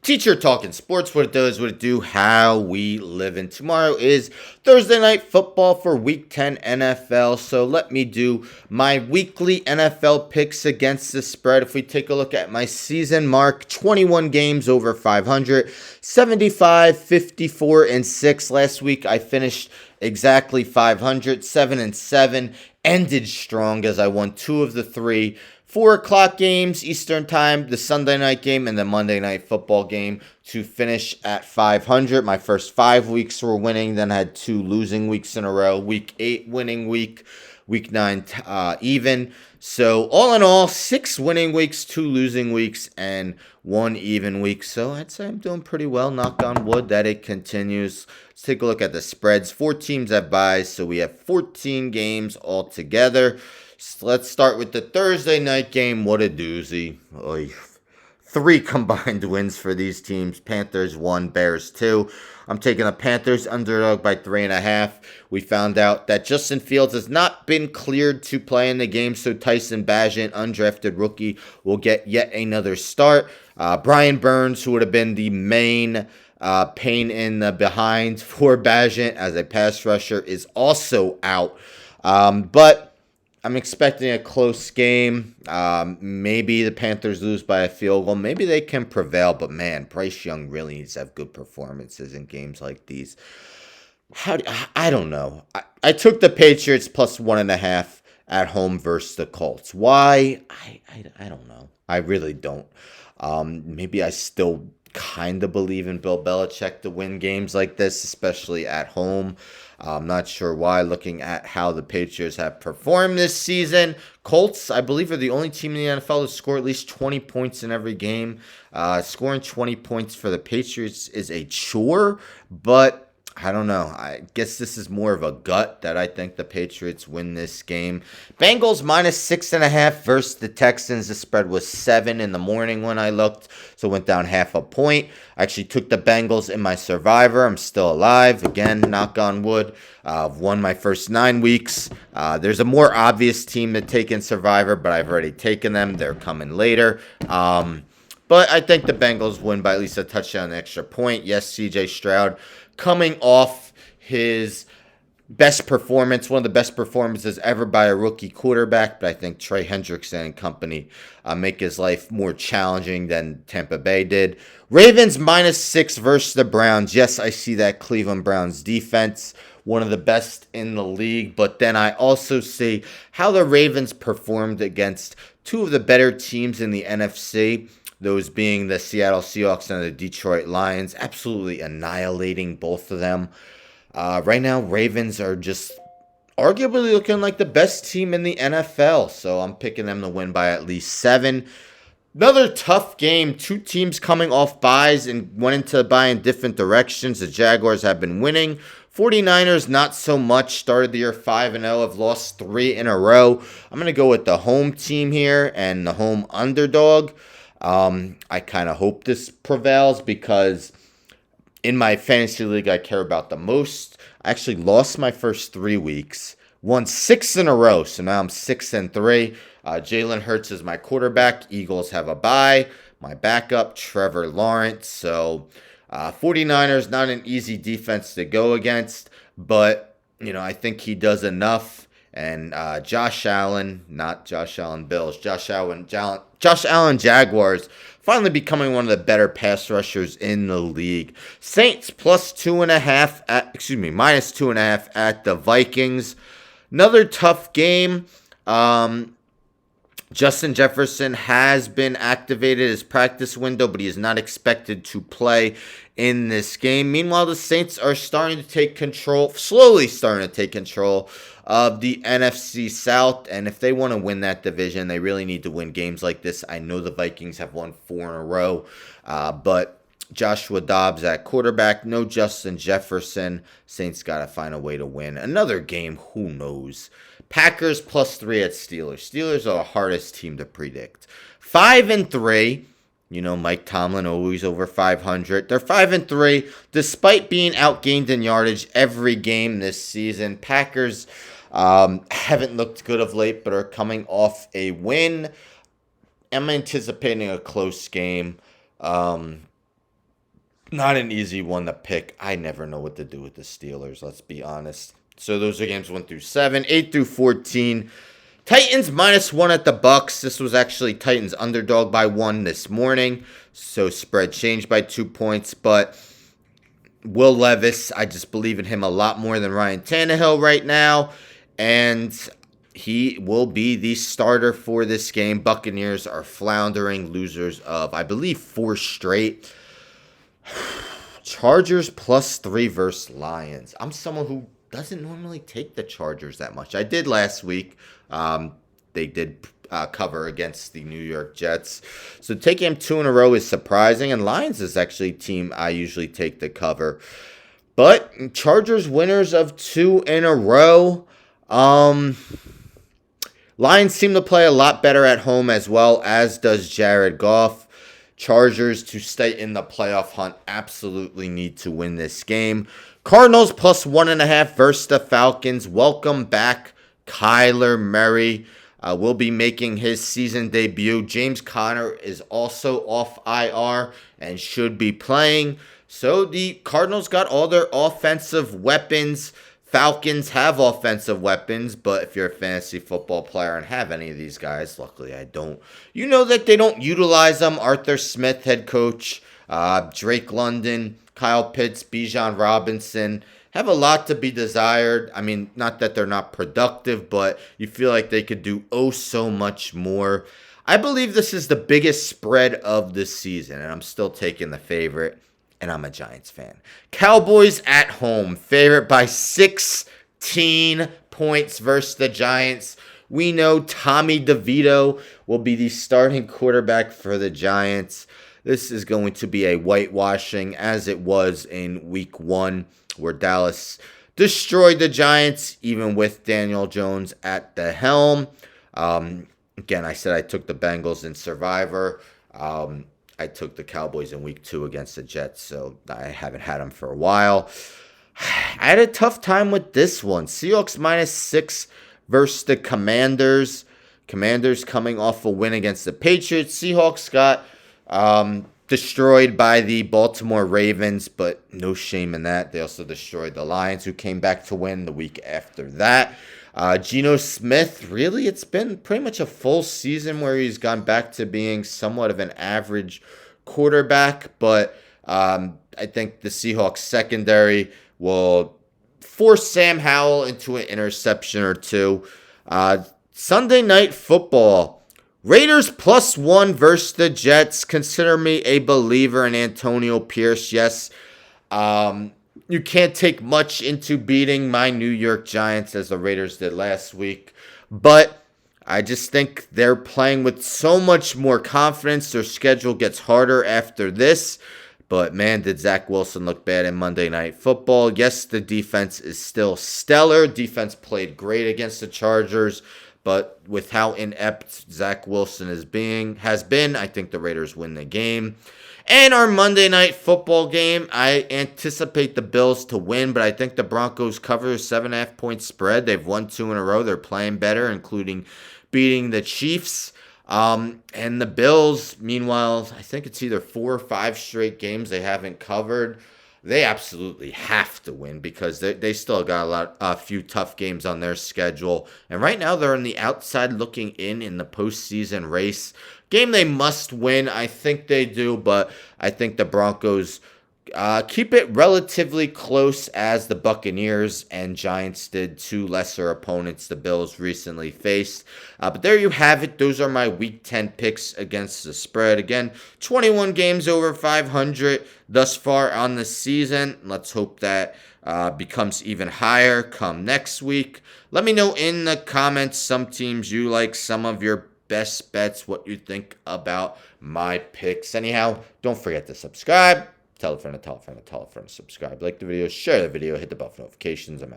Teacher talking sports, what it does, what it do, how we live. And tomorrow is Thursday night football for Week 10 NFL. So let me do my weekly NFL picks against the spread. If we take a look at my season mark, 21 games over 500, 75, 54, and 6. Last week I finished exactly 500, 7 and 7. Ended strong as I won 2 of the 3 4 o'clock games Eastern time, the Sunday night game, and the Monday night football game to finish at 500. My first 5 weeks were winning, then had 2 losing weeks in a row. Week 8 winning week, week 9 even. So all in all, 6 winning weeks, 2 losing weeks, and 1 even week. So I'd say I'm doing pretty well. Knock on wood that it continues. Let's take a look at the spreads. 4 teams have buys, so we have 14 games altogether. So let's start with the Thursday night game. What a doozy. Oy. 3 combined wins for these teams. Panthers 1, Bears 2. I'm taking the Panthers underdog by 3.5. We found out that Justin Fields has not been cleared to play in the game, so Tyson Bagent, undrafted rookie, will get yet another start. Brian Burns, who would have been the main pain in the behind for Bagent as a pass rusher, is also out. But I'm expecting a close game. Maybe the Panthers lose by a field goal. Maybe they can prevail. But, man, Bryce Young really needs to have good performances in games like these. I don't know. I took the Patriots plus 1.5 at home versus the Colts. Why? I don't know. I really don't. Maybe I still kind of believe in Bill Belichick to win games like this, especially at home. I'm not sure why, looking at how the Patriots have performed this season. Colts, I believe, are the only team in the NFL to score at least 20 points in every game. Scoring 20 points for the Patriots is a chore, but I don't know. I guess this is more of a gut that I think the Patriots win this game. Bengals minus 6.5 versus the Texans. The spread was 7 in the morning when I looked, so it went down half a point. I actually took the Bengals in my survivor. I'm still alive. Again, knock on wood. I've won my first 9 weeks. There's a more obvious team to take in survivor, but I've already taken them. They're coming later. But I think the Bengals win by at least a touchdown, an extra point. Yes, C.J. Stroud coming off his best performance, one of the best performances ever by a rookie quarterback. But I think Trey Hendrickson and company make his life more challenging than Tampa Bay did. Ravens minus 6 versus the Browns. Yes, I see that Cleveland Browns defense, one of the best in the league. But then I also see how the Ravens performed against 2 of the better teams in the NFC. Those being the Seattle Seahawks and the Detroit Lions, absolutely annihilating both of them. Right now, Ravens are just arguably looking like the best team in the NFL. So I'm picking them to win by at least 7. Another tough game. 2 teams coming off byes and went into bye in different directions. The Jaguars have been winning. 49ers, not so much. Started the year 5-0. Have lost 3 in a row. I'm going to go with the home team here and the home underdog. I kind of hope this prevails because in my fantasy league I care about the most, I actually lost my first 3 weeks, won 6 in a row, so now I'm 6-3. Jalen Hurts is my quarterback. Eagles have a bye. My backup, Trevor Lawrence. So 49ers, not an easy defense to go against, but I think he does enough. And Josh Allen, not Josh Allen Bills, Josh Allen Jaguars, finally becoming one of the better pass rushers in the league. Saints plus 2.5 minus 2.5 at the Vikings. Another tough game. Justin Jefferson has been activated his practice window, but he is not expected to play in this game. Meanwhile, the Saints are slowly starting to take control of the NFC South, and if they want to win that division, they really need to win games like this. I know the Vikings have won 4 in a row, but Joshua Dobbs at quarterback, no Justin Jefferson. Saints got to find a way to win. Another game, who knows? Packers plus 3 at Steelers. Steelers are the hardest team to predict. 5-3. Mike Tomlin always over 500. They're 5-3, despite being outgained in yardage every game this season. Packers haven't looked good of late, but are coming off a win. I'm anticipating a close game. Not an easy one to pick. I never know what to do with the Steelers, let's be honest. So those are games 1 through 7, 8 through 14. Titans -1 at the Bucks. This was actually Titans underdog by 1 this morning. So spread changed by 2 points. But Will Levis, I just believe in him a lot more than Ryan Tannehill right now. And he will be the starter for this game. Buccaneers are floundering, losers of, I believe, 4 straight. Chargers +3 versus Lions. I'm someone who doesn't normally take the Chargers that much. I did last week. They did cover against the New York Jets. So taking them 2 in a row is surprising. And Lions is actually a team I usually take the cover. But Chargers winners of 2 in a row. Lions seem to play a lot better at home as well, as does Jared Goff. Chargers, to stay in the playoff hunt, absolutely need to win this game. Cardinals +1.5 versus the Falcons. Welcome back, Kyler Murray. Will be making his season debut. James Conner is also off IR and should be playing. So the Cardinals got all their offensive weapons. Falcons have offensive weapons, but if you're a fantasy football player and have any of these guys, luckily I don't, you know that they don't utilize them. Arthur Smith, head coach, Drake London, Kyle Pitts, Bijan Robinson, have a lot to be desired. I mean, not that they're not productive, but you feel like they could do oh so much more. I believe this is the biggest spread of the season, and I'm still taking the favorite. And I'm a Giants fan. Cowboys at home, favorite by 16 points versus the Giants. We know Tommy DeVito will be the starting quarterback for the Giants. This is going to be a whitewashing, as it was in week 1, where Dallas destroyed the Giants, even with Daniel Jones at the helm. Again, I said I took the Bengals in Survivor. I took the Cowboys in week 2 against the Jets, so I haven't had them for a while. I had a tough time with this one. Seahawks -6 versus the Commanders. Commanders coming off a win against the Patriots. Seahawks got destroyed by the Baltimore Ravens, but no shame in that. They also destroyed the Lions, who came back to win the week after that. Geno Smith, really, it's been pretty much a full season where he's gone back to being somewhat of an average quarterback, but I think the Seahawks secondary will force Sam Howell into an interception or 2. Sunday Night Football. Raiders +1 versus the Jets. Consider me a believer in Antonio Pierce. Yes, you can't take much into beating my New York Giants as the Raiders did last week. But I just think they're playing with so much more confidence. Their schedule gets harder after this. But man, did Zach Wilson look bad in Monday Night Football. Yes, the defense is still stellar. Defense played great against the Chargers. But with how inept Zach Wilson has been, I think the Raiders win the game. And our Monday Night Football game, I anticipate the Bills to win, but I think the Broncos cover a 7.5-point spread. They've won 2 in a row. They're playing better, including beating the Chiefs. And the Bills, meanwhile, I think it's either 4 or 5 straight games they haven't covered. They absolutely have to win because they still got a few tough games on their schedule. And right now they're on the outside looking in the postseason race. Game they must win. I think they do, but I think the Broncos keep it relatively close, as the Buccaneers and Giants did, 2 lesser opponents the Bills recently faced. But there you have it. Those are my Week 10 picks against the spread. Again, 21 games over 500 thus far on the season. Let's hope that becomes even higher come next week. Let me know in the comments some teams you like, some of your best bets, what you think about my picks. Anyhow, don't forget to subscribe. Tell a friend to tell a friend to tell a friend to subscribe. Like the video, share the video, hit the bell for notifications. I'm out.